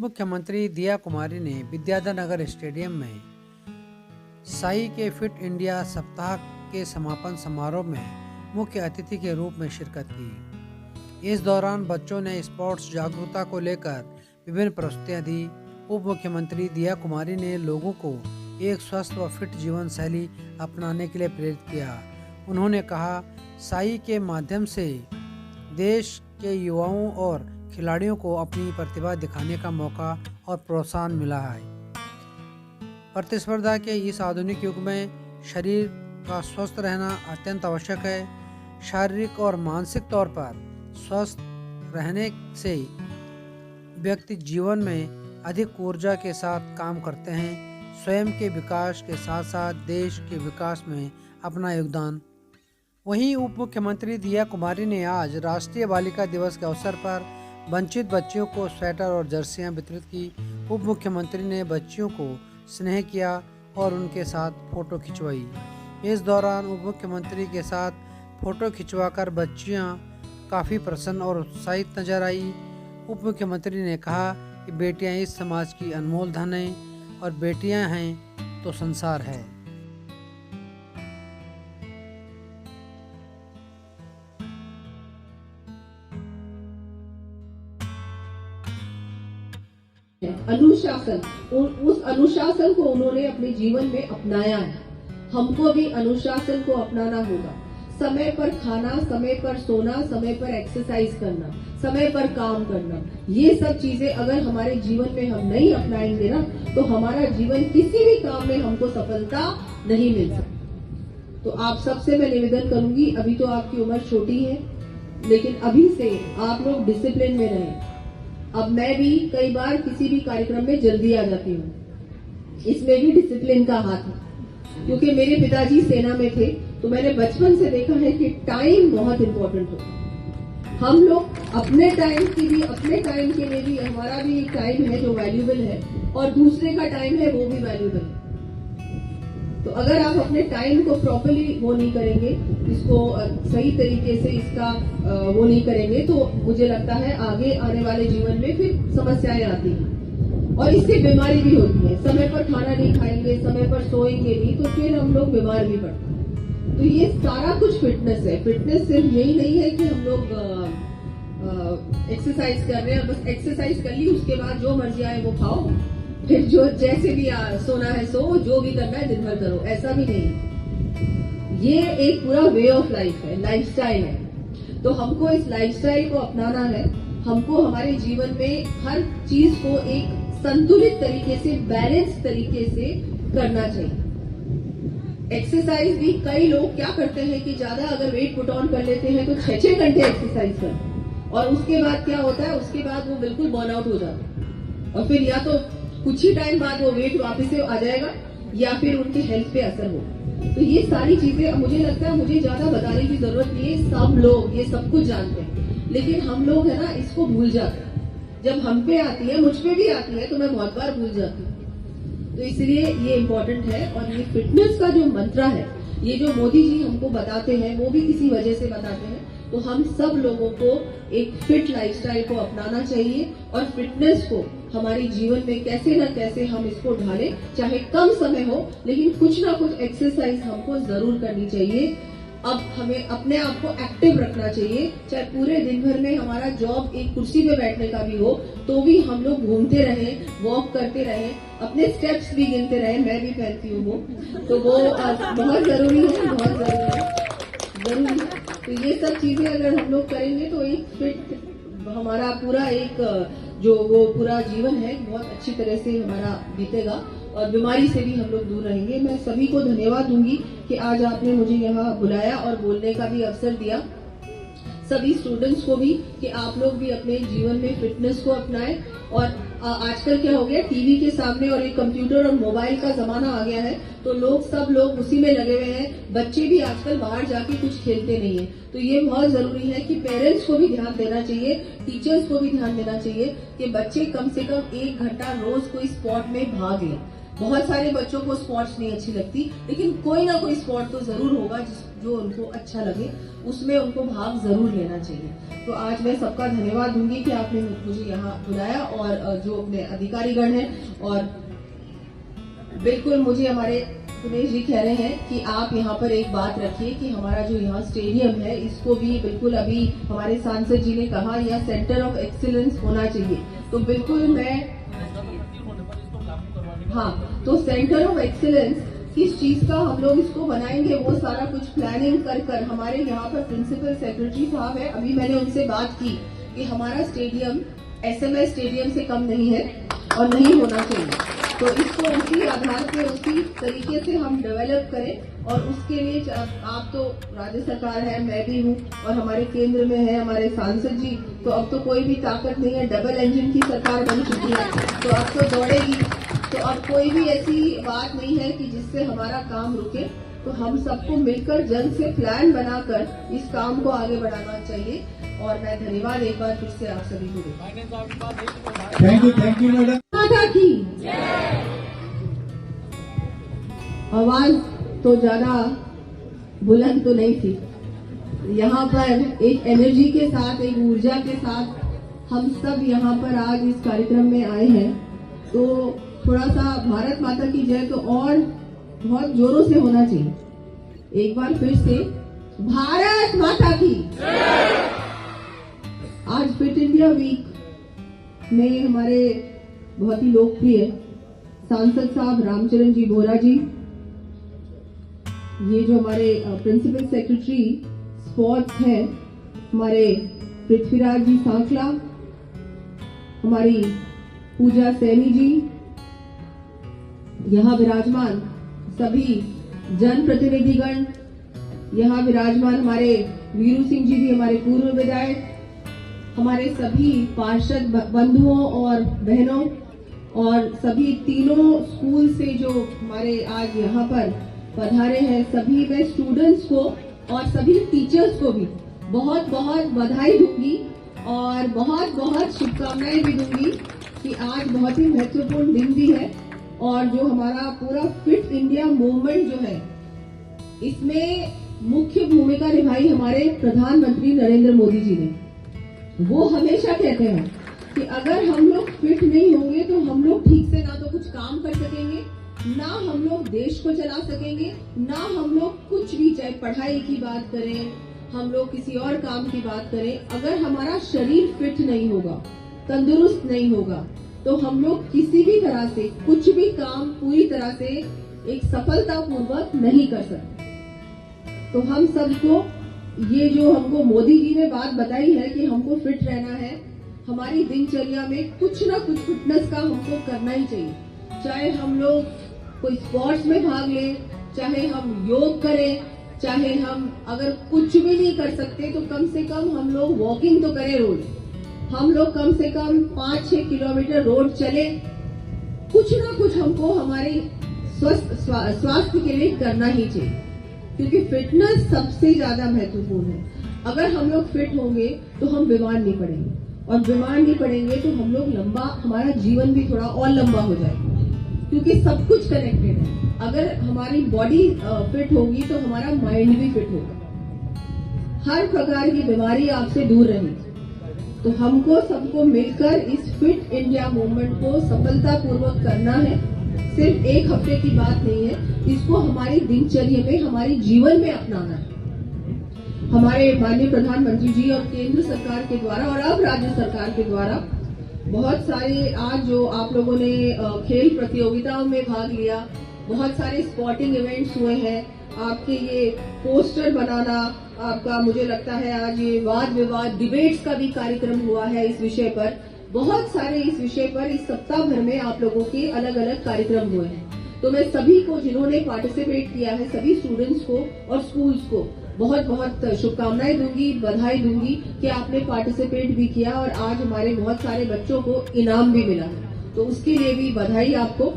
मुख्यमंत्री दिया कुमारी ने विद्याधर नगर स्टेडियम में साई के फिट इंडिया सप्ताह के समापन समारोह में मुख्य अतिथि के रूप में शिरकत की। इस दौरान बच्चों ने स्पोर्ट्स जागरूकता को लेकर विभिन्न प्रस्तुतियां दी। उप मुख्यमंत्री दिया कुमारी ने लोगों को एक स्वस्थ व फिट जीवन शैली अपनाने के लिए प्रेरित किया। उन्होंने कहा, साई के माध्यम से देश के युवाओं और खिलाड़ियों को अपनी प्रतिभा दिखाने का मौका और प्रोत्साहन मिला है। प्रतिस्पर्धा के इस आधुनिक युग में शरीर का स्वस्थ रहना अत्यंत आवश्यक है। शारीरिक और मानसिक तौर पर स्वस्थ रहने से व्यक्ति जीवन में अधिक ऊर्जा के साथ काम करते हैं, स्वयं के विकास के साथ साथ देश के विकास में अपना योगदान। वहीं उप मुख्यमंत्री दिया कुमारी ने आज राष्ट्रीय बालिका दिवस के अवसर पर वंचित बच्चियों को स्वेटर और जर्सियां वितरित की। उप मुख्यमंत्री ने बच्चियों को स्नेह किया और उनके साथ फोटो खिंचवाई। इस दौरान उप मुख्यमंत्री के साथ फोटो खिंचवाकर बच्चियां काफ़ी प्रसन्न और उत्साहित नजर आई। उप मुख्यमंत्री ने कहा कि बेटियां इस समाज की अनमोल धन हैं और बेटियां हैं तो संसार है। अनुशासन, उस अनुशासन को उन्होंने अपने जीवन में अपनाया है। हमको भी अनुशासन को अपनाना होगा। समय पर खाना, समय पर सोना, समय पर एक्सरसाइज करना, समय पर काम करना, ये सब चीजें अगर हमारे जीवन में हम नहीं अपनाएंगे ना, तो हमारा जीवन किसी भी काम में हमको सफलता नहीं मिल सकती। तो आप सबसे मैं निवेदन करूंगी, अभी तो आपकी उम्र छोटी है, लेकिन अभी से आप लोग डिसिप्लिन में रहें। अब मैं भी कई बार किसी भी कार्यक्रम में जल्दी आ जाती हूँ, इसमें भी डिसिप्लिन का हाथ है, क्योंकि मेरे पिताजी सेना में थे, तो मैंने बचपन से देखा है कि टाइम बहुत इम्पोर्टेंट होता है। हम लोग अपने टाइम के लिए भी हमारा भी एक टाइम है जो वैल्यूबल है, और दूसरे का टाइम है वो भी वैल्यूबल है। तो अगर आप अपने टाइम को प्रॉपर्ली वो नहीं करेंगे, इसको सही तरीके से इसका वो नहीं करेंगे, तो मुझे लगता है आगे आने वाले जीवन में फिर समस्याएं आती हैं और इससे बीमारी भी होती है। समय पर खाना नहीं खाएंगे, समय पर सोएंगे नहीं, तो फिर हम लोग बीमार भी पड़ते हैं। तो ये सारा कुछ फिटनेस है। फिटनेस सिर्फ यही नहीं है कि हम लोग एक्सरसाइज कर रहे हैं, बस एक्सरसाइज कर ली, उसके बाद जो मर्जी आए वो खाओ, फिर जो जैसे भी सोना है सो, जो भी करना है दिन भर करो, ऐसा भी नहीं। ये एक पूरा वे ऑफ लाइफ है, लाइफस्टाइल है। तो हमको इस लाइफस्टाइल को अपनाना है। हमको हमारे जीवन में हर चीज को एक संतुलित तरीके से, बैलेंस तरीके से करना चाहिए। एक्सरसाइज भी कई लोग क्या करते हैं कि ज्यादा अगर वेट पुट ऑन कर लेते हैं तो 6-6 घंटे एक्सरसाइज करते हैं, और उसके बाद क्या होता है, उसके बाद वो बिल्कुल बर्न आउट हो जाते हैं, और फिर या तो कुछ ही टाइम बाद वो वेट वापस से आ जाएगा या फिर उनके हेल्थ पे असर होगा। तो ये सारी चीजें मुझे लगता है मुझे ज्यादा बताने की जरूरत नहीं है, सब लोग ये सब कुछ जानते हैं, लेकिन हम लोग है ना इसको भूल जाते हैं। जब हम पे आती है, मुझ पे भी आती है, तो मैं बहुत बार भूल जाती हूँ। तो इसलिए ये इम्पोर्टेंट है। और ये फिटनेस का जो मंत्र है, ये जो मोदी जी हमको बताते हैं, वो भी किसी वजह से बताते हैं। तो हम सब लोगों को एक फिट लाइफस्टाइल को अपनाना चाहिए, और फिटनेस को हमारे जीवन में कैसे न कैसे हम इसको ढालें, चाहे कम समय हो, लेकिन कुछ ना कुछ एक्सरसाइज हमको जरूर करनी चाहिए। अब हमें अपने आप को एक्टिव रखना चाहिए, चाहे पूरे दिन भर में हमारा जॉब एक कुर्सी पे बैठने का भी हो, तो भी हम लोग घूमते रहें, वॉक करते रहें, अपने स्टेप्स भी गिनते रहें। मैं भी पहनती हूँ वो, तो वो बहुत जरूरी है, बहुत जरूरी है। तो ये सब चीजें अगर हम लोग करेंगे तो एक फिट हमारा पूरा एक जो वो पूरा जीवन है बहुत अच्छी तरह से हमारा बीतेगा, और बीमारी से भी हम लोग दूर रहेंगे। मैं सभी को धन्यवाद दूंगी कि आज आपने मुझे यहाँ बुलाया और बोलने का भी अवसर दिया। सभी स्टूडेंट्स को भी कि आप लोग भी अपने जीवन में फिटनेस को अपनाएं। और आजकल क्या हो गया, टीवी के सामने और एक कंप्यूटर और मोबाइल का जमाना आ गया है, तो सब लोग उसी में लगे हुए हैं। बच्चे भी आजकल बाहर जाके कुछ खेलते नहीं है। तो ये बहुत जरूरी है कि पेरेंट्स को भी ध्यान देना चाहिए, टीचर्स को भी ध्यान देना चाहिए कि बच्चे कम से कम 1 घंटा रोज कोई स्पोर्ट में भाग लें। बहुत सारे बच्चों को स्पोर्ट्स नहीं अच्छी लगती, लेकिन कोई ना कोई स्पोर्ट तो जरूर होगा जो उनको अच्छा लगे, उसमें उनको भाग जरूर लेना चाहिए। तो आज मैं सबका धन्यवाद दूंगी कि आपने मुझे यहाँ बुलाया, और जो अपने अधिकारीगण हैं, और बिल्कुल मुझे हमारे दिनेश जी कह रहे हैं कि आप यहाँ पर एक बात रखिए कि हमारा जो यहाँ स्टेडियम है इसको भी बिल्कुल, अभी हमारे सांसद जी ने कहा यह सेंटर ऑफ एक्सीलेंस होना चाहिए, तो बिल्कुल मैं, हाँ, तो सेंटर ऑफ एक्सीलेंस किस चीज का हम लोग इसको बनाएंगे, वो सारा कुछ प्लानिंग कर हमारे यहाँ पर प्रिंसिपल सेक्रेटरी साहब है, अभी मैंने उनसे बात की कि हमारा स्टेडियम एसएमएस स्टेडियम से कम नहीं है और नहीं होना चाहिए, तो इसको उसी आधार पे उसी तरीके से हम डेवलप करें। और उसके लिए आप तो राज्य सरकार है, मैं भी हूँ, और हमारे केंद्र में है हमारे सांसद जी, तो अब तो कोई भी ताकत नहीं है, डबल इंजन की सरकार बन चुकी है, तो अब तो दौड़ेगी, तो अब कोई भी ऐसी बात नहीं है कि जिससे हमारा काम रुके, तो हम सबको मिलकर जल्द से प्लान बनाकर इस काम को आगे बढ़ाना चाहिए। और मैं धन्यवाद एक बार फिर से आप सभी को देता हूं। Thank you madam. माता की आवाज तो ज्यादा बुलंद तो नहीं थी, यहाँ पर एक एनर्जी के साथ, एक ऊर्जा के साथ हम सब यहाँ पर आज इस कार्यक्रम में आए हैं, तो थोड़ा सा भारत माता की जय तो और बहुत जोरों से होना चाहिए। एक बार फिर से भारत माता की। आज फिट इंडिया वीक में हमारे बहुत ही लोकप्रिय सांसद साहब रामचरण जी बोरा जी, ये जो हमारे प्रिंसिपल सेक्रेटरी स्पोर्ट्स है हमारे पृथ्वीराज जी सांकला, हमारी पूजा सैनी जी, यहाँ विराजमान सभी जनप्रतिनिधिगण, यहाँ विराजमान हमारे वीरू सिंह जी भी हमारे पूर्व विधायक, हमारे सभी पार्षद बंधुओं और बहनों, और सभी तीनों स्कूल से जो हमारे आज यहाँ पर पधारे हैं, सभी मैं स्टूडेंट्स को और सभी टीचर्स को भी बहुत बहुत बधाई दूंगी और बहुत बहुत शुभकामनाएं भी दूंगी कि आज बहुत ही महत्वपूर्ण दिन भी है, और जो हमारा पूरा फिट इंडिया मूवमेंट जो है इसमें मुख्य भूमिका निभाई हमारे प्रधानमंत्री नरेंद्र मोदी जी ने। वो हमेशा कहते हैं कि अगर हम लोग फिट नहीं होंगे तो हम लोग ठीक से ना तो कुछ काम कर सकेंगे, ना हम लोग देश को चला सकेंगे, ना हम लोग कुछ भी, चाहे पढ़ाई की बात करें, हम लोग किसी और काम की बात करें, अगर हमारा शरीर फिट नहीं होगा, तंदुरुस्त नहीं होगा, तो हम लोग किसी भी तरह से कुछ भी काम पूरी तरह से एक सफलतापूर्वक नहीं कर सकते। तो हम सबको ये जो हमको मोदी जी ने बात बताई है कि हमको फिट रहना है, हमारी दिनचर्या में कुछ ना कुछ फिटनेस का हमको करना ही चाहिए। चाहे हम लोग कोई स्पोर्ट्स में भाग लें, चाहे हम योग करें, चाहे हम अगर कुछ भी नहीं कर सकते तो कम से कम हम लोग वॉकिंग तो करें रोज, हम लोग कम से कम 5-6 किलोमीटर रोड चले, कुछ ना कुछ हमको हमारे स्वास्थ्य के लिए करना ही चाहिए, क्योंकि फिटनेस सबसे ज्यादा महत्वपूर्ण है। अगर हम लोग फिट होंगे तो हम बीमार नहीं पड़ेंगे, और बीमार नहीं पड़ेंगे तो हम लोग हमारा जीवन भी थोड़ा और लंबा हो जाएगा, क्योंकि सब कुछ कनेक्टेड है। अगर हमारी बॉडी फिट होगी तो हमारा माइंड भी फिट होगा, हर प्रकार की बीमारी आपसे दूर रहेगी। तो हमको सबको मिलकर इस फिट इंडिया मूवमेंट को सफलतापूर्वक करना है। सिर्फ एक हफ्ते की बात नहीं है, इसको हमारी दिनचर्या में, हमारे जीवन में अपनाना है। हमारे माननीय प्रधानमंत्री जी और केंद्र सरकार के द्वारा और अब राज्य सरकार के द्वारा बहुत सारे, आज जो आप लोगों ने खेल प्रतियोगिताओं में भाग लिया, बहुत सारे स्पोर्टिंग इवेंट्स हुए हैं, आपके ये पोस्टर बनाना, आपका मुझे लगता है आज ये वाद विवाद डिबेट्स का भी कार्यक्रम हुआ है इस विषय पर, बहुत सारे इस विषय पर इस सप्ताह भर में आप लोगों के अलग अलग कार्यक्रम हुए हैं। तो मैं सभी को जिन्होंने पार्टिसिपेट किया है, सभी स्टूडेंट्स को और स्कूल्स को बहुत बहुत शुभकामनाएं दूंगी, बधाई दूंगी कि आपने पार्टिसिपेट भी किया और आज हमारे बहुत सारे बच्चों को इनाम भी मिला है, तो उसके लिए भी बधाई आपको।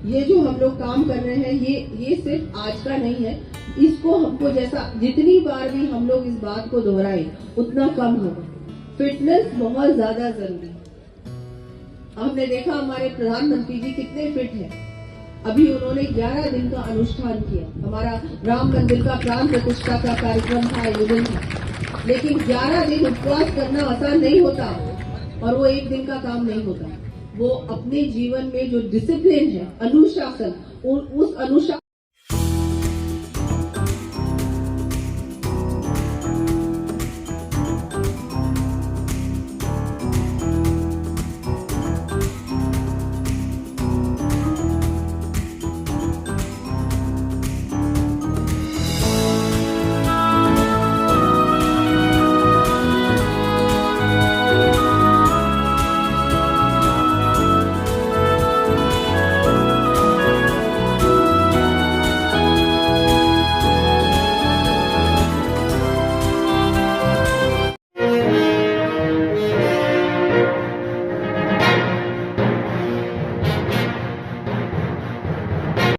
ये जो हम लोग काम कर रहे हैं ये सिर्फ आज का नहीं है, इसको हमको जैसा जितनी बार भी हम लोग इस बात को दोहराए उतना कम होगा। फिटनेस बहुत ज्यादा जरूरी है। आपने देखा हमारे प्रधानमंत्री जी कितने फिट हैं, अभी उन्होंने 11 दिन का अनुष्ठान किया। हमारा राम मंदिर का प्राण प्रतिष्ठा का कार्यक्रम था, आयोजन था, लेकिन 11 दिन उपवास करना आसान नहीं होता और वो एक दिन का काम नहीं होता। वो अपने जीवन में जो डिसिप्लिन है, अनुशासन, उस अनुशासन